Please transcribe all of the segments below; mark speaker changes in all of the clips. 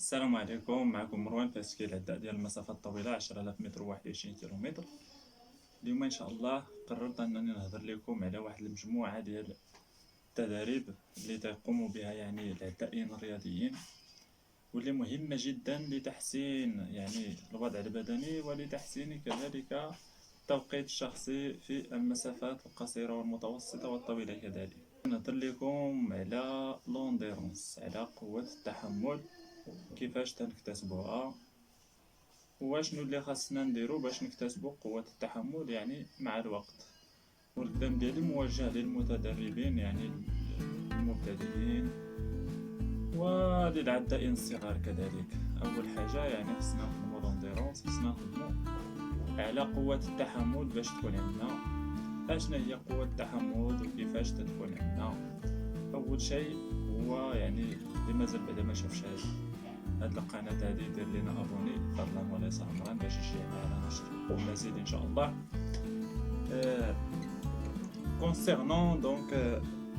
Speaker 1: السلام عليكم، معكم مروان في تسجيل الأداء ديال المسافات الطويلة 10000 متر و 21 كيلومتر. اليوم إن شاء الله قررت أنني نهضر لكم على واحد المجموعة ديال التدريب اللي تقوم بها العدائين الرياضيين، واللي مهمة جدا لتحسين الوضع البدني ولتحسين كذلك التوقيت الشخصي في المسافات القصيرة والمتوسطة والطويلة. كذلك نهضر لكم على لونديرونس، على قوة التحمل، كيفاش تنكتسبوها واشنو اللي خاصنا نديرو باش نكتسبو قوة التحمل مع الوقت. والكلام ديالي موجه للمتدربين المبتدئين وللعدائين الصغار كذلك. اول حاجه خصنا نخدمو لونديرونس، خصنا نخدمو على قوة التحمل باش تكون عندنا. اشنا هي قوة التحمل وكيفاش تكون عندنا؟ اول شيء هو اللي مازال بعدا ما شافش هاد القناة هادي دير لينا ابوني فضلا وليس امرا باش يشجعنا على نشر المزيد ان شاء الله. concernant donc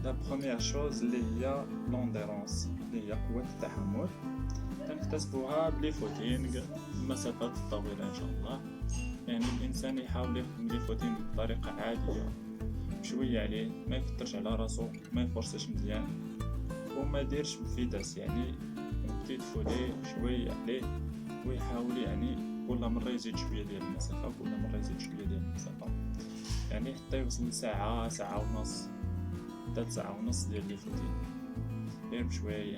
Speaker 1: la première chose اللي هي لونديرونس، اللي هي قوة التحمل، تنكتسبوها بلي فوتينغ المسافات الطويلة ان شاء الله. الانسان يحاول يخدم لي فوتينغ بطريقة عادية شوية عليه، ما يكترش على راسو، ما يفرسش مزيان وما يديرش بفيتاس، بتيت فولي شوية عليه، ويحاول كل مرة يزيد شوية ديال المسافة، كل مرة يزيد شوية ديال المسافة، حتى يوصل لساعة، ساعة ونص، حتى ساعة ونص ديال لي فوتين، غير بشوية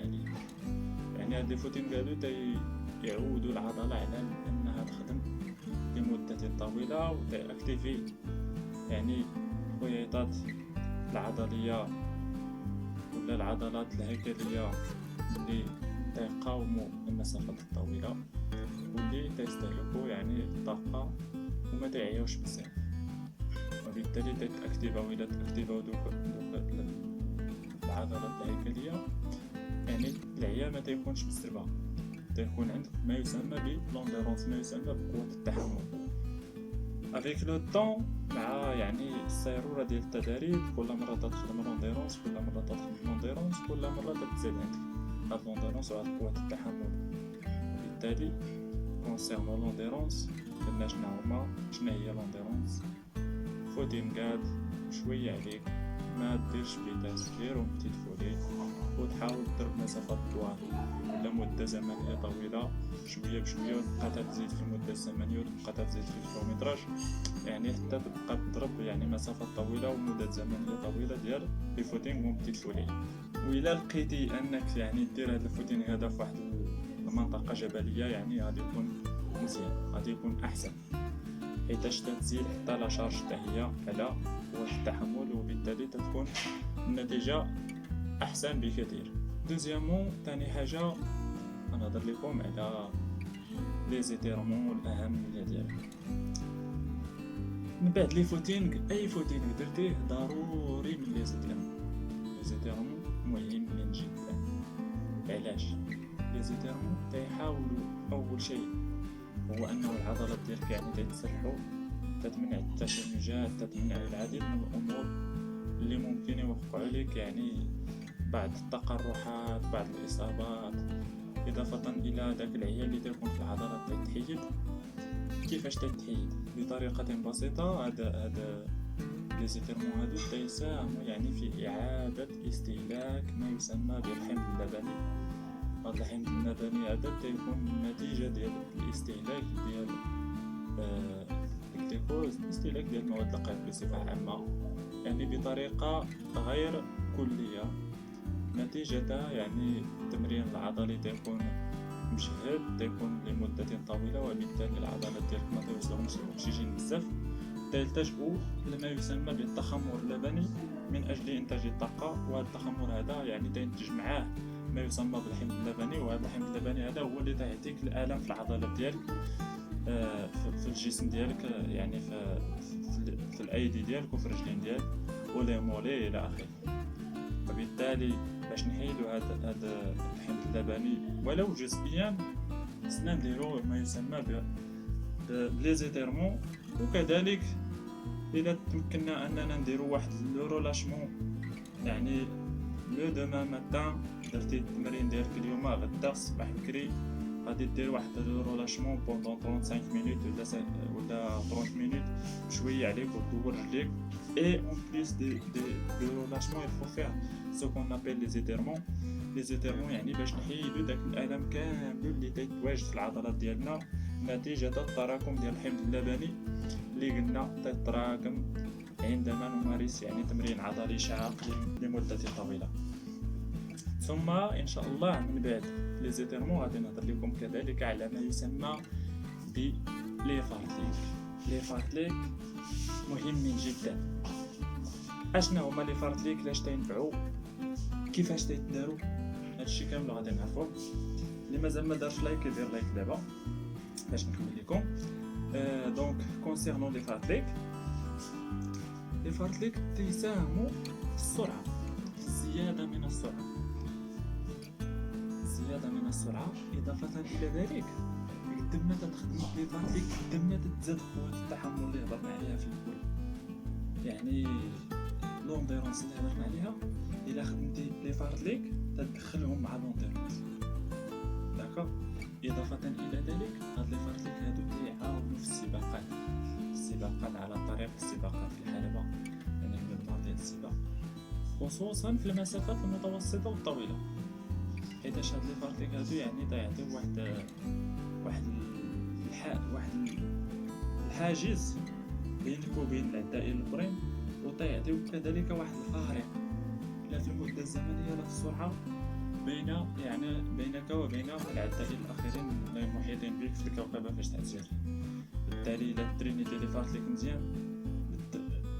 Speaker 1: هاد لي فوتين هادو يعودو العضلة على انها تخدم لمدة طويلة وتأكتيفي الخيوطات العضلية ولا العضلات الهيكلية اللي تيقاوموا المسافات الطويلة واللي تيستهلكوا الطاقة وما تيعياوش بزاف، وبالتالي تأكتيفاو إلا تأكتيفاو دوك العضلات الهيكلية العيا ما تيكونش بسربة، تيكون عندك ما يسمى بلونديرونس، ما يسمى بقوة التحمل. افيك لو طون، مع السيرورة ديال التدريب، كل مرة تخدم لونديرونس، كل مرة تخدم لونديرونس، كل مرة تزيد عندك هاد لونديرونس وهاد قوة التحمل. وبالتالي كونسيرنو لونديرونس قلنا شنا هي لونديرونس. فوتينغاد شوية عليك، ما ديرش فيتاس، ديرهم بتيت فولي وتحاول تضرب مسافات طوال ولا مدة زمنية طويلة، شوية بشوية، وتبقى تزيد في المدة الزمنية وتبقى تزيد في الكيلومتراج، حتى تبقى تضرب مسافات طويلة ومدة زمنية طويلة ديال لي فوتينغ وبتيت فولي. وإلا لقيتي انك دير هاد الفوتينغ هذا في واحد المنطقة جبلية غادي يكون مزيان، غادي يكون احسن، حيتاش تزيد حتى لا شارج حتى هي على قوة التحمل، وبالتالي تكون النتيجة احسن بكثير. دوزيامون، ثاني حاجة غنهضر لكم على لي زيتيرمون الأهمية ديالها. من بعد لي فوتينغ، اي فوتينغ درتيه ضروري من لي زيتيرمون مهمين جدا. علاش؟ لي زيتيرمون تيحاولوا اول شيء هو انه العضلات ديالك تتسرحوا، تتمنع التشنجات، تتمنع العديد من الامور اللي ممكن يوقعوا لك بعض التقرحات، بعض الاصابات، اضافه الى داك العيا اللي تكون في العضلات تتحيد. كيفاش تتحيد؟ بطريقه بسيطه. هذا لي زيتيرمون هادو تيساهموا في اعاده استهلاك ما يسمى بالحمض اللبني. هذا الحمض اللبني هذا تيكون نتيجه ديال الاستهلاك ديال الجلوكوز، الاستهلاك ديال المواد الغذائيه بصفه عامه، بطريقه غير كليه، نتيجة التمرين العضلي تيكون مجهد، تيكون لمدة طويلة، وبالتالي العضلات ديالك ما توصلهمش الأكسجين بزاف، تلتجئوا لما يسمى بالتخمر اللبني من أجل إنتاج الطاقة. وهذا التخمر هذا تينتج معاه ما يسمى بالحمض اللبني، وهذا الحمض اللبني هذا هو اللي تيعطيك الآلام في العضلات ديالك، في الجسم ديالك، في الأيدي ديالك وفي الرجلين ديالك ولي مولي إلى آخره. وبالتالي باش نحيدو هذا الحمض اللبني ولو جزئيا، خصنا نديرو ما يسمى بلي زيتيرمون. وكذلك الى تمكننا اننا نديرو واحد لو رولاشمون، لو دومان ماتان درتي التمرين ديالك اليوم غدا الصباح بكري غادي دير واحد رولاشمون بوندون 35 مينوت ولا 30 مينوت شويه عليك ودور رجليك. اي اون بليس دي رولاشمون il faut faire ce qu'on appelle les étirements يعني باش نحيدو داك الالم كامل اللي تيتواجد في العضلات ديالنا نتيجه التراكم ديال الحمض اللبني اللي قلنا تتراكم عندما نمارس يعني تمرين عضلي شاق لمده طويله. ثم ان شاء الله من بعد لي زيتيرمون غادي نهضر لكم كذلك على ما يسمى ب لي فارتليك. لي فارتليك مهمين جدا. اشنا هما لي فارتليك، لاش تينفعوا، كيفاش تيداروا، هادشي كامل غادي نعرفوه. اللي مازال ما دارش لايك يدير لايك دابا باش نكمل لكم. دونك كونسيرنون لي فارتليك، لي فارتليك تيساهموا في السرعه، في الزياده من السرعه. اضافه الى ذلك قد ما تخدم لي فارتليك قد ما تزاد قوه التحمل اللي هضرنا عليها في الاول. يعني لونديرونس اللي هضرنا عليها الا خدمتي لي فارتليك تدخلهم مع لونديرونس. داكوغ. اضافه الى ذلك هاد لي فارتليك هادو كيعاونوا في السباقات على طريق السباقات في الحلبه، يعني المضمار ديال السباق، خصوصا في المسافات المتوسطه والطويله. حيتاش هاد لي فارتليك هادو يعني تيعطيو واحد الحاجز بينك وبين العدائين الاخرين، وتيعطيو كذلك واحد الفارق لا في المده الزمنيه لا في السرعه بينك وبين العدائين الاخرين المحيطين بك في الكوكبه فاش تعتزل. بالتالي الا ترينيتي لي فارتليك مزيان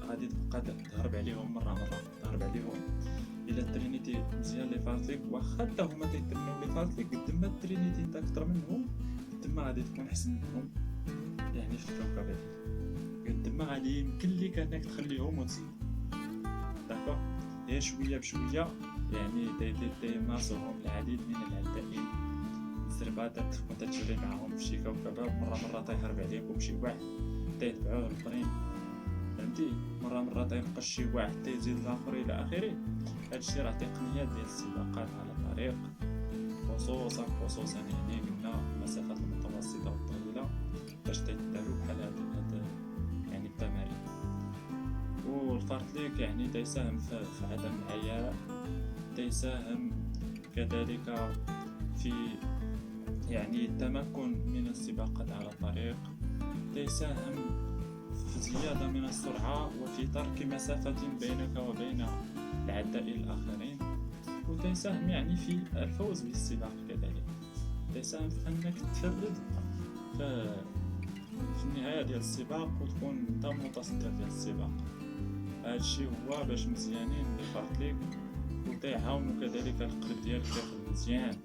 Speaker 1: غادي تبقى تهرب عليهم مره تهرب عليهم. الا ترينيتي مزيان لي فارتليك واخا حتى هما تيترينيو لي فارتليك قد ما ترينيتي انت اكثر منهم قد ما غادي تكون احسن منهم يعني في الكوكبه قد ما غادي يمكن لك انك تخليهم وتزيد. داكوغ. هي شويه بشويه يعني تيمارسوهم العديد من العدائين. الزربات تكون تجري معاهم في شي كوكبه، مره تيهرب عليكم شي واحد تيتبعوه الاخرين، فهمتي؟ مره تيبقى شي واحد تيزيد الاخر الى اخره. هادشي راه تقنيات ديال السباقات على الطريق، خصوصا يعني قلنا المسافات المتوسطه والطويله باش تداروا بحال هاد يعني التمارين. والفارتليك يعني تيساهم في عدم العياء، تيساهم كذلك في يعني التمكن من السباقات على الطريق، تيساهم في زيادة من السرعة وفي ترك مسافة بينك وبين العدائين الآخرين، وتساهم يعني في الفوز بالسباق كذلك. تساهم في أنك تفرد في النهاية ديال السباق وتكون انت متصدر ديال السباق. هادشي هو باش مزيانين لي فارتليك، وتيعاونو كذلك القلب ديالك يخدم مزيان،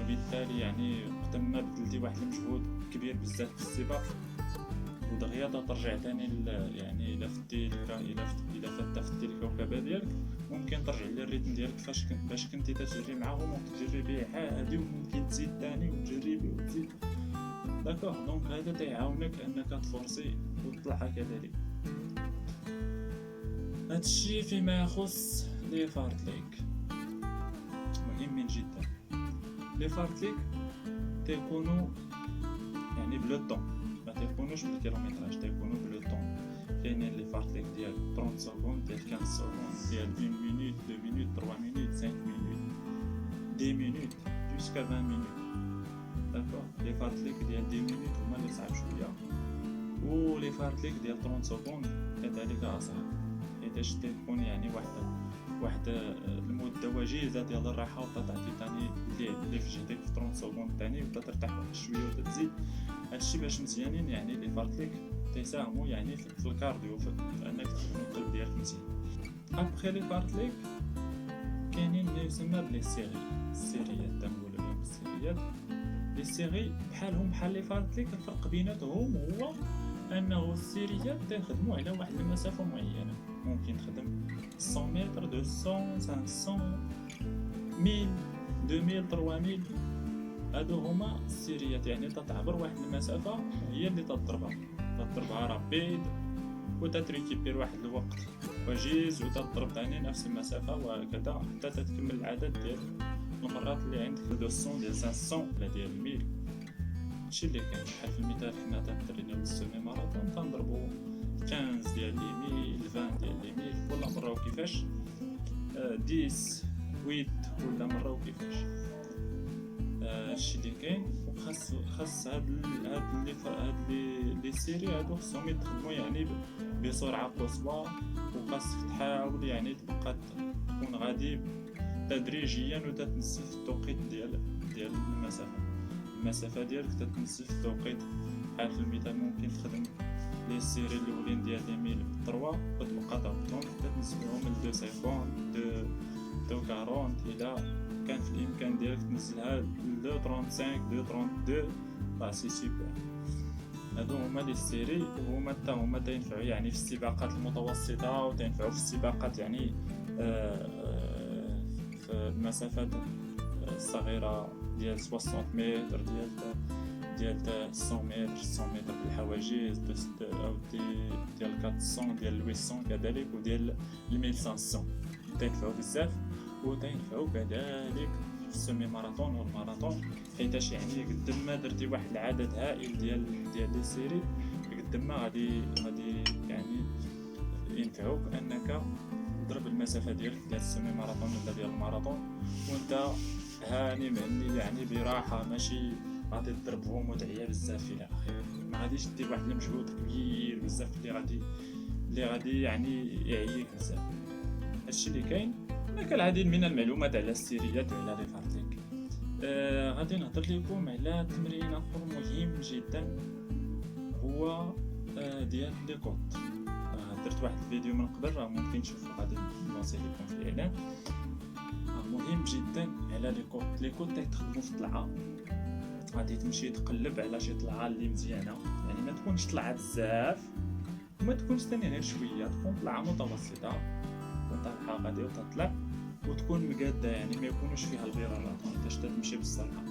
Speaker 1: وبالتالي يعني وقت ما بذلتي واحد المجهود كبير بزاف في السباق ودغيا ترجع ثاني يعني الى فتي الكوكبه ديالك، ممكن ترجع للريتم ديالك باش كنتي تجري معاهم وتجري به عادي، وممكن تزيد ثاني وتجري به وتزيد. داكوغ. دونك هذا تيعاونك انك تفورسي وتطلع كذلك. هادشي فيما يخص لي فارتليك مهمين جدا. لي فارتليك تيكونوا يعني بلو، ما تيكونوش بالكيلومتراج، تيكونوا بلو. كاينين لي فارتليك ديال 30 سكوند، ديال 15 سكوند، ديال 1 مينوت، 2 مينوت، 3 مينوت، 5 مينوت، 10 مينوت، جوسكا 20 مينوت. داكوغ. لي فارتليك ديال 10 مينوت هما اللي صعاب شويه، و لي فارتليك ديال 30 سكوند كذلك اصعب، حيتاش تيكون يعني واحد المده وجيزه ديال الراحه، وتعطي ثاني اللي في جهدك في 30 سكوند ثاني، وبدا ترتاح واحد شويه وتزيد. هادشي باش مزيانين يعني لي فارتليك تيساهموا يعني في الكارديو، في انك تخدم القلب ديالك مزيان. ابخي لي فارتليك كاينين ما يسمى بلي السيريات، تنقولوا لهم السيريات. لي سيري بحالهم بحال لي فارتليك، الفرق بيناتهم هو انه السيريات تخدموا على واحد المسافه معينه، ممكن تخدم 100 متر، 200، 500، 1000، 2000، 3000. هادو هما السيريات، يعني تتعبر واحد المسافه هي اللي تضربها رابيد وتتريكيبير واحد الوقت وجيز، وتضرب ثاني نفس المسافه، وهكذا حتى تكمل العدد المرات اللي عندك 200 ديال 500 ولا ديال 1000. هادشي اللي كاين. بحال في المثال حنا تنترينيو السيمي ماراطون تنضربو 15 ديال لي 1000 20 ديال لي 1000 كل مره وكيفاش 10 8 كل مره وكيفاش. هادشي اللي كاين. وخاص هاد لي سيري هادو خصهم يتخدموا يعني بسرعه قصوى، وخاصك تحاول يعني تبقى تكون غادي تدريجيا وتتنزل في التوقيت ديال المسافه ديالك تتنزل في التوقيت. بحال في المثال ممكن تخدم لي سيري الاولين ديال لي 1000 ب 3 وتبقى تهبطهم تنزلهم ل 2 50 2 40 الى كان في الامكان ديالك تنزلها ل 35 ل 32 سي سوبر. هادو هما لي سيري، وهما حتى هما تينفعوا يعني في السباقات المتوسطه وتينفعوا في السباقات يعني في المسافات الصغيره ديال 60 متر ديال 100 متر بالحواجز او ديال 400 ديال 800 كذلك وديال 1500 تينفعوا بزاف. وتينفعوا كذلك في السيمي ماراطون والماراطون، حيتاش يعني قد ما درتي واحد العدد هائل ديال لي سيري قد ما غادي يعني ينفعوك انك تضرب المسافه ديالك ديال السيمي ماراطون ولا ديال الماراطون وانت هاني معني يعني براحه، ماشي غادي تضربهم وتعيا بزاف الى اخره. ما غاديش دير واحد المجهود كبير بزاف اللي غادي يعني يعييك بزاف. هادشي اللي كاين. كالعديد من المعلومات على السيريات وعلى لي فارتيك. غادي نهضر لكم على تمرين اخر مهم جدا هو ديال لي كوت. درت واحد الفيديو من قبل ممكن تشوفوا، غادي نوصل لكم في الاعلان. مهم جدا على لي كوت تخدموا في الطلعه. غادي تمشي تقلب على شي طلعه اللي مزيانه، يعني ما تكونش طلعه بزاف وما تكونش ثاني غير شويه، تكون طلعه متوسطه وطالعه غادي وتطلع وتكون مقاده، يعني ما يكونوش فيها الفيرالات حيتاش تمشي بالسرعه،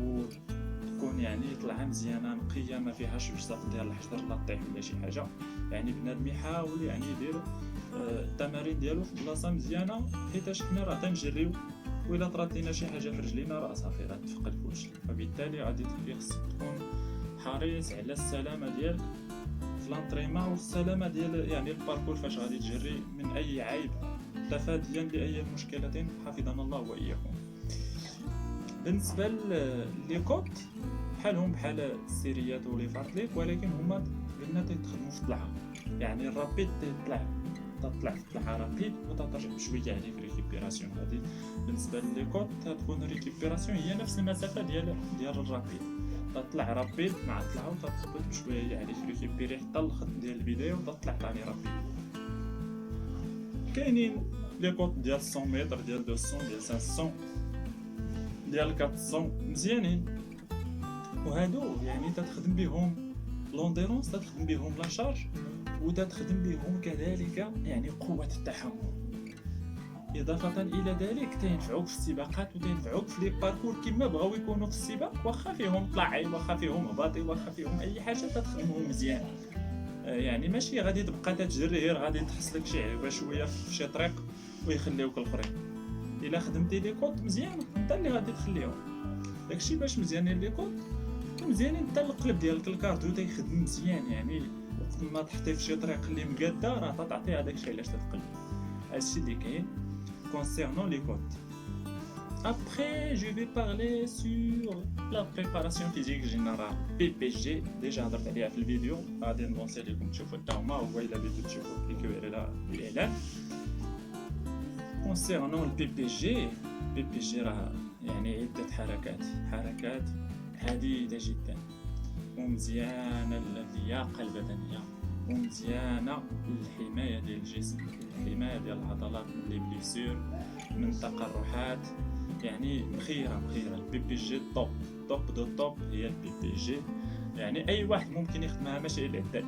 Speaker 1: وتكون يعني طلعه مزيانه نقيه ما فيهاش بزاف ديال الحجر لا طيح ولا شي حاجه. يعني بنادم يحاول يعني يدير التمارين ديالو في بلاصه مزيانه، حيتاش حنا راه تنجريو وإلا طرات لينا شي حاجه في رجلينا راه صافي غتفقد كلشي. فبالتالي غادي خصك تكون حريص على السلامه ديالك في لانطريمون والسلامه ديال يعني الباركور فاش غادي تجري من اي عيب، تفاديا لاي مشكله حفظنا الله واياكم. بالنسبه لي كوت بحالهم بحال السيريات ولي فارتليك، ولكن هما قلنا تيتخدموا في الطلعه، يعني الرابيد تطلع في الطلعه رابيد وترجع بشويه عليك ريكيبيراسيون. هذه بالنسبه لي كوت تكون ريكيبيراسيون هي نفس المسافه ديال الرابيد، تطلع رابيد مع الطلعه وتهبط بشويه عليك ريكيبيري حتى الخط ديال البدايه وتطلع ثاني رابيد. كاينين لي كوت ديال 100 متر ديال 200 ديال 500 ديال 400 مزيانين، وهادو يعني تتخدم بهم لونديرونس، تتخدم بهم لا شارج، وتتخدم بهم كذلك يعني قوه التحمل. اضافه الى ذلك تينفعوك في السباقات وتينفعوك في لي باركور كما بغاو يكونوا في السباق، واخا فيهم طلعي واخا فيهم هباطي واخا فيهم اي حاجه تتخدمهم مزيان. يعني ماشي غادي تبقى تجري غير غادي تحصلك شي عيبه شويه في شي طريق ويخليوك الاخرين. الا خدمتي لي كوت مزيان انت اللي غادي تخليهم. داكشي باش مزيانين لي كوت ومزيانين حتى القلب ديالك الكارديو تيخدم مزيان، يعني وقت ما تحطي في شي طريق اللي مقاده راه تعطي هذاك الشيء علاش تتقلب. هادشي اللي كاين concernant les côtes. Après, je vais parler sur la préparation physique générale PPG. Déjà هضرت عليها في الفيديو، غادي نبونسي لكم تشوفوا حتى هما، هو الا بغيتو تشوفوا كليكيو على الاعلان. concernant le PPG راه يعني عدة حركات حديدة جدا ومزيانة للياقة البدنية ومزيانة للحماية ديال الجسم، الحماية ديال العضلات من لي بليسور من التقرحات. يعني مخيرة البي بي جي توب هي البي بي جي. يعني اي واحد ممكن يخدمها، ماشي العدائي.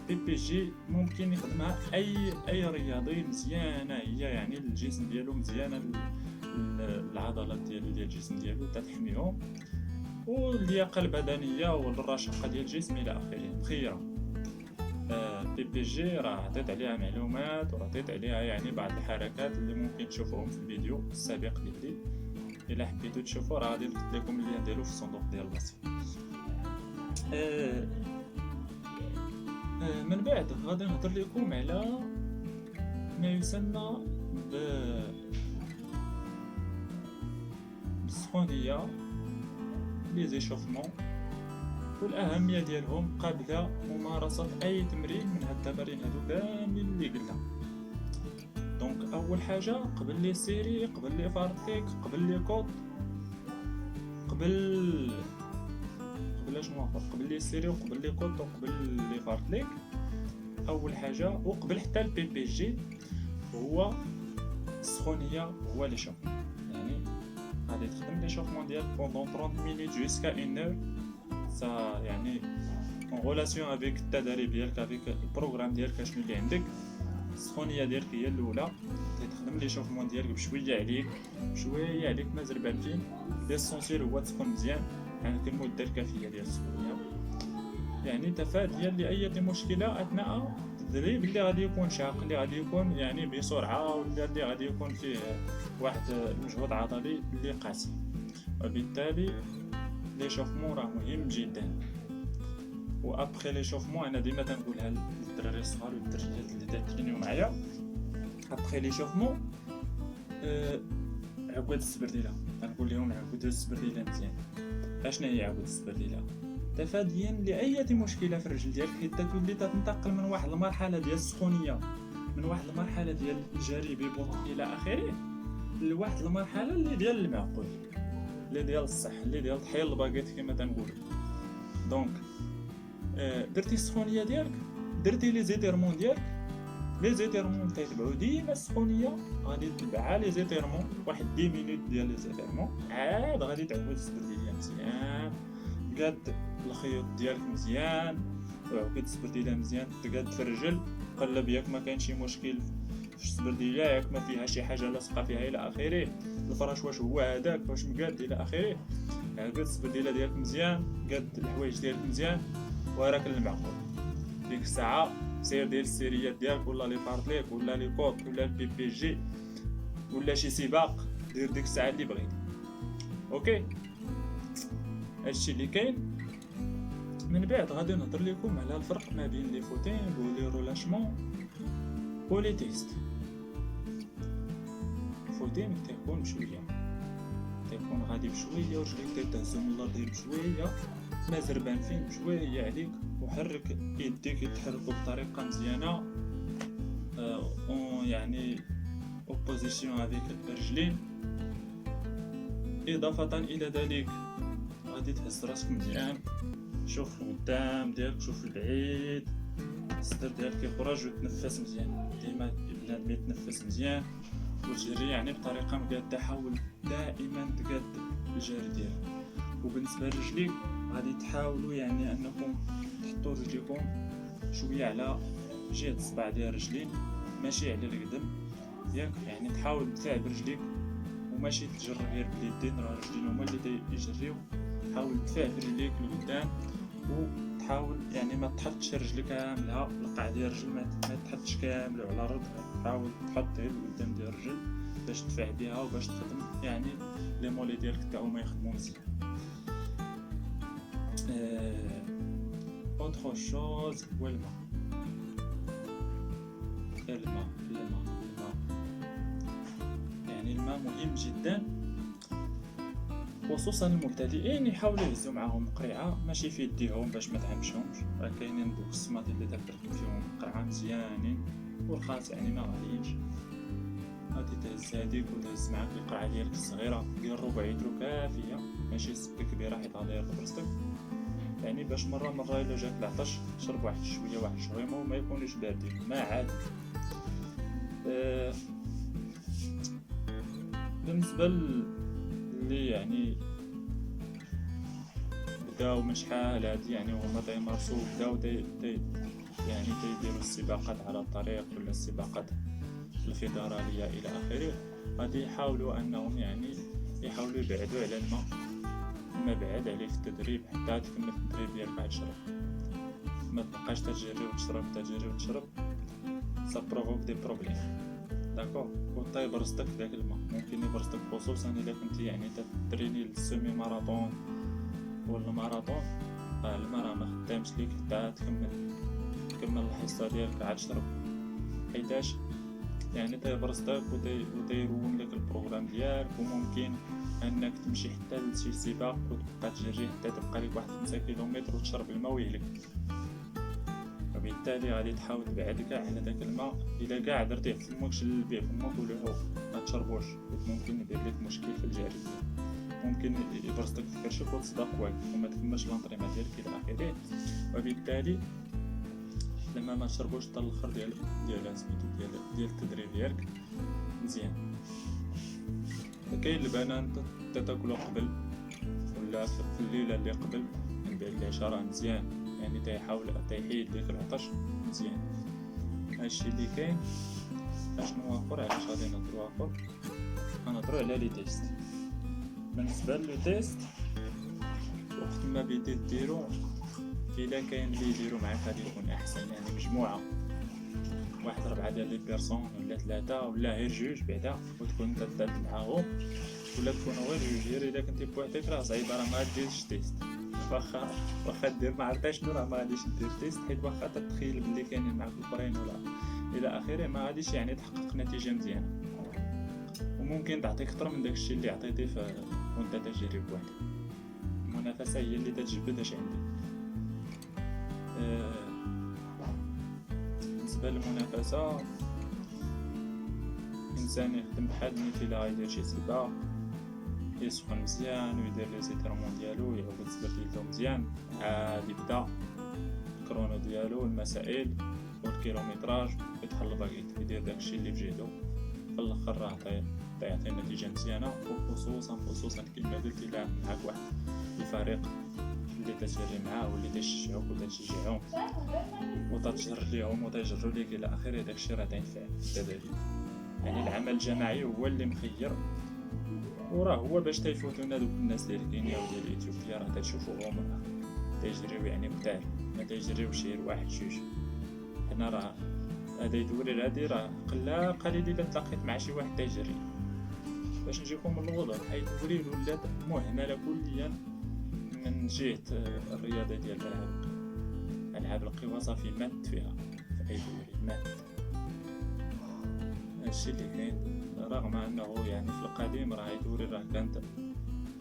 Speaker 1: بي بي جي ممكن يخدمها اي رياضي مزيانة، هي يعني الجسم ديالو مزيانة، العضلات ديال الجسم ديالو تتحميهم، واللياقة البدنية والرشاقة ديال الجسم الى اخره مخيرة. بي بي جي راه عطيت عليها معلومات وعطيت عليها يعني بعض الحركات اللي ممكن تشوفوهم في الفيديو السابق ديالي. الا حبيتو تشوفوا راه غادي نحط لكم اللين ديالو في الصندوق ديال الوصف. من بعد غادي نهضر لكم على ما يسمى بالسخونيه، لي زيشوفمون، والاهميه ديالهم قبل ممارسه اي تمرين من هاد التمارين هادو كاملين اللي قلنا. دونك اول حاجه قبل لي سيري، قبل لي فارتيك، قبل لي كوت، قبل شنو اخر، قبل لي سيري وقبل لي كوت وقبل لي فارتيك، اول حاجه وقبل حتى البي بي جي هو السخونيه، هو لي شوف. يعني غادي تخدم لي شوفمون ديالك بوندون 30 مينوت جوسكا 1 اور، سا يعني اون ريلاسيون افيك التدريب ديالك، افيك البروغرام ديالك شنو اللي عندك. السخونيه ديالك هي الاولى، تخدم لي شوفمون ديالك بشويه عليك بشويه عليك، ما زربان فين. ليسونسيال هو تسخن مزيان، عندك المده الكافيه ديال السخونيه، يعني تفاديا لاي مشكله اثناء التدريب اللي غادي يكون شاق، اللي غادي يكون يعني بسرعه، ولا اللي غادي يكون فيه واحد المجهود عضلي اللي قاسي. وبالتالي ليشوفمون راه مهم جدا. وابخي ليشوفمون انا ديما تنقولها للدراري الصغار والدريات اللي تترينيو معايا، ابخي ليشوفمون عقود السبرديله، تنقول لهم عقود السبرديله مزيان. اشنا هي عقود السبرديله؟ تفاديا لاي مشكله في الرجل ديالك، حيت تولي تنتقل من واحد المرحله ديال السخونيه، من واحد المرحله ديال الجري ببطء الى اخره، لواحد المرحله اللي ديال المعقول، اللي ديال الصح، اللي ديال طحيل الباكيت كما تنقولوا. دونك درتي السخونيه ديالك، درتي لي زيتيرمون ديالك، لي زيتيرمون تيتبعوا ديما السخونيه، غادي تتبعها لي زيتيرمون واحد 10 مينوت ديال لي زيتيرمون، عاد غادي تعود السبرديله مزيان، تقاد الخيوط ديالك مزيان، وعقد السبرديله مزيان، تقاد في الرجل، قلب ياك ما كاين شي مشكل في السبرديله، ياك ما فيها شي حاجه لاصقه فيها الى اخره، الفراش واش هو هذاك واش مقاد الى اخره. عقد السبرديله ديالك مزيان، قاد الحوايج ديالك مزيان، وراك المعقول. ديك الساعه سير دير السيريات ديالك، ولا لي فارتليك، ولا لي كوت، ولا البي بي جي، ولا شي سباق، دير ديك الساعه اللي بغيتي. اوكي، هادشي اللي كاين. من بعد غادي نهضر لكم على الفرق ما بين لي فوتينغ ولي رولاشمون ولي تيست. الفوتينغ تيكون بشويه، تيكون غادي بشويه، ورجليك تهزهم من الارض بشويه، ما زربان فين بشويه عليك، وحرك يديك يتحركوا بطريقه مزيانه، يعني اوبوزيسيون افيك الرجلين. اضافه الى ذلك غادي تهز راسك مزيان، شوف القدام ديالك، شوف البعيد، الصدر ديالك يخرج، وتنفس مزيان. ديما بنادم يتنفس مزيان وتجري يعني بطريقه مقاده، حاول دائما تقاد الجري ديالك. وبالنسبه لرجليك غادي تحاولوا يعني انكم تحطوا رجليكم شويه على جهه الصباع ديال الرجلين، ماشي على القدم ياك، يعني تحاول تدفع برجليك وماشي تجر غير باليدين، راه الرجلين هما اللي يجريو. حاول تدفع برجليك لقدام، وتحاول يعني ما تحطش رجلك كاملها القاع ديال الرجل، ما تحطش كامل على الارض، حاول تحط غير القدام ديال الرجل باش تدفع بها وباش تخدم يعني لي مولي ديالك تاعو ما يخدموا مزيان. اوتر شوز هو الماء. يعني الماء مهم جدا، خصوصا المبتدئين يحاولوا يهزوا معاهم قريعه، ماشي في يديهم باش ما تعمشهمش. راه كاينين دوك الصمات اللي تركب فيهم قرعه مزيانين ورخاص، يعني ما غاليينش. غادي تهز هذيك وتهز معاك القرعه ديالك الصغيره ديال ربع يترو كافيه، ماشي سبه كبيره حيت غادي يرفض راسك. يعني باش مره الا جاك العطش شرب واحد شويه، واحد شويه وما يكونوش باردين، ما عاد. بالنسبه اللي يعني بداو من شحال هادي، يعني هما تيمارسو بداو يعني تيديروا السباقات على الطريق ولا السباقات الفيدراليه الى اخره، غادي يحاولوا انهم يعني يحاولوا يبعدوا على الماء، ما بعد عليه في التدريب حتى تكمل التدريب ديالك بعد شهر. ما تبقاش تجري وتشرب سا بروفوك دي بروبليم. داكوغ. وطا يبرصدك داك الماء، ممكن يبرصدك خصوصا الا كنتي يعني تتريني السيمي ماراطون ولا الماراطون. الماء راه ما خدامش ليك حتى تكمل الحصه ديالك عاد شرب، حيتاش يعني تيبرصدك وتيرون لك البروغرام ديالك. وممكن انك تمشي حتى لشي سباق وتبقى تجري حتى تبقى لك واحد 5 كيلومتر وتشرب الماء ويهلك. وبالتالي غادي تحاول تبعد كاع على داك الماء. الا كاع درتيه في فمك شلل بيه فمك ولوحو ما تشربوش، ممكن يدير لك مشكل في الجري، ممكن يبرصدك في كرشك وتصدق واقف وما تكملش لونطريمون ديالك الى اخره. وبالتالي لما ما تشربوش حتى الاخر ديال التدريب ديالك مزيان. كاين البنان تاكلو قبل ولا في الليله اللي قبل من بعد العشاء راه مزيان، يعني تيحيد ليك العطش مزيان. هادشي اللي كاين. اشنو اخر علاش غادي نهضروا اخر؟ غنهضروا على لي تيست. بالنسبه لي تيست وقت ما بديت ديرو، الا كاين اللي يديرو معاك غادي يكون احسن، يعني مجموعه واحد 4 ديال لي بيرسون ولا 3 ولا غير 2 بعدا، وتكون انت تداد معاهم ولا تكونوا غير 2. غير الا كنتي بوحدك راه صعيبه، راه ما ديرش تيست. واخا دير ما عرفتش شنو، راه ما غاديش دير تيست، حيت واخا تتخيل بلي كاينين معاك الاخرين ولا الى اخره ما غاديش يعني تحقق نتيجه مزيانه. وممكن تعطيك اكثر من داكشي اللي عطيتيه وانت تجري بوحدك. المنافسه هي اللي تتجبد اش عندي. بالنسبه للمنافسه، انسان يخدم بحال نيت الا غايدير شي سباق يسخن مزيان ويدير لي زيترمون ديالو، يعود سبرتيلتو مزيان، عاد يبدا الكرونو ديالو المسائل والكيلومتراج، يدخل الباكيت يدير داكشي اللي بجهدو، في الاخر راه تيعطي نتيجه مزيانه. وخصوصا كيما قلت الا معاك واحد الفريق اللي تجري معاه واللي تشجعوك وتشجعهم وتتجر ليهم وتجروا ليك الى اخره، داكشي راه تينفع في التدريب. يعني العمل الجماعي هو اللي مخير، وراه هو باش تيفوتونا دوك الناس ديال كينيا وديال اثيوبيا راه تشوفوهم تيجريو يعني كتار، ما تيجريوش غير واحد 2. حنا راه هذا يدوري هادي راه قليل الا تلاقيت مع شي واحد تيجري. باش نجيكم من الوضع، حيت تدريب ولات مهمله كليا من جهه الرياضه ديال العاب القوى. صافي مات فيها في اي دوري مات. هادشي اللي كاين. رغم انه يعني في القديم راه يدوري راه كانت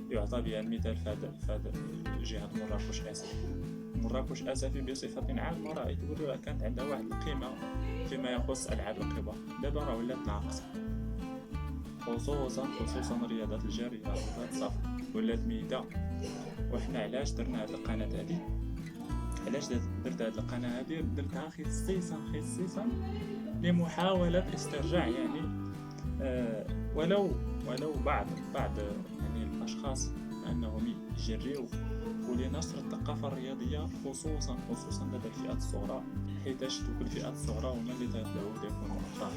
Speaker 1: يعطى بها المثال فهاد جهه مراكش اسفي بصفه عامه. راه يدوري راه كانت عندها واحد القيمه فيما يخص العاب القوى. دابا راه ولات ناقصه، خصوصا رياضه الجري راه صافي ولات ميته. وحنا علاش درنا هاد القناه هادي؟ علاش درت هاد القناه هادي؟ درتها خصيصا لمحاوله استرجاع يعني ولو بعض يعني الاشخاص انهم يجريوا، ولنشر الثقافه الرياضيه خصوصا لدى الفئات الصغرى، حيتاش دوك الفئات الصغرى هما اللي تيطلعوا تيكونوا ابطال،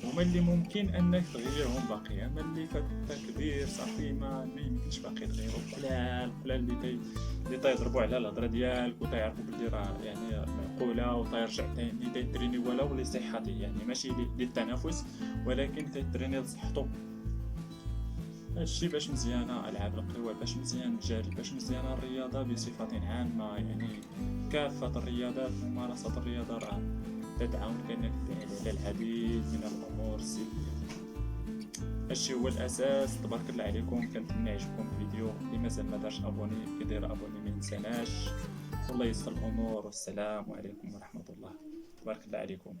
Speaker 1: هما اللي ممكن انك تغيرهم. باقي اما اللي فات كبير صافي ما يمكنش باقي تغيروا. قلال اللي تيضربوا على الهضره ديالك وتيعرفوا بلي راه يعني معقوله وتيرجع تاني تيتريني ولو لصحته، يعني ماشي للتنافس ولكن تيتريني لصحته. هادشي باش مزيانه العاب القوى، باش مزيان الجري، باش مزيانه الرياضه بصفه عامه. يعني كافه الرياضات ممارسه الرياضه راه تدعمك انك تبعد على العديد من الامور السلبيه. هادشي هو الاساس. تبارك الله عليكم، كنتمنى يعجبكم الفيديو. اللي مازال ما دارش ابوني كيدير ابوني ما ينساناش. والله يسر الامور، والسلام عليكم ورحمه الله. تبارك الله عليكم.